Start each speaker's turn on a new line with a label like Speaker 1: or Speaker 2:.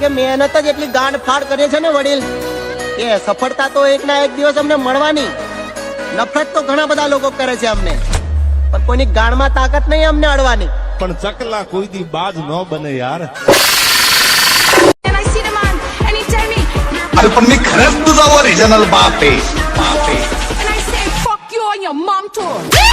Speaker 1: કે મહેનત જ એટલી ગાંડ ફાડ કરીએ છે ને વડીલ, કે સફળતા તો એક ના એક દિવસ અમને મળવાની. નફરત તો ઘણા બધા લોકો કરે છે અમને, પણ કોઈની ગાંડમાં તાકાત નહીં અમને અડવાની.
Speaker 2: પણ ચકલા કોઈ દી બાજ ન બને યાર.
Speaker 3: अरे पण मी खरंच तुझा ओरिजिनल बाप आहे.
Speaker 4: And I say fuck you and your mom too.